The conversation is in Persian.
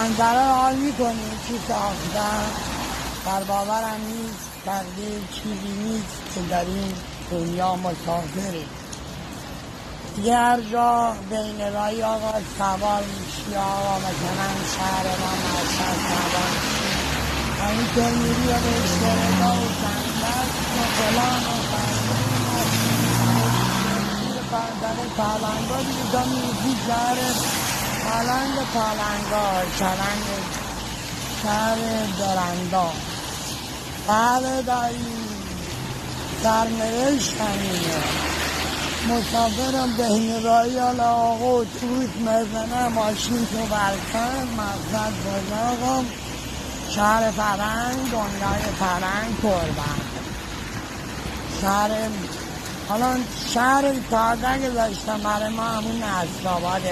منظره رو حال میکنی چی ساختن. در باورم نیست تقدیر چیزی نیست که در این دنیا مسافره. دیگه هر جا بین رای آقا سوار میشی آقا، مثلا شهر ما مرکز سوار میشی همینطور میری و به اشترکا و سندت و فلان و در پالنگا دیگه تا میرسی شهر پالنگا شهر درندا. بله دایی سرنوشت همینه. مسافرم بین رایی حالا آقا اتوبوس مزنه ماشین تو برکن مقصد بزاقم شهر فرنگ دنیای فرنگ کربن حالا شهر تازه که داشتم برای ما همون اسلاباده.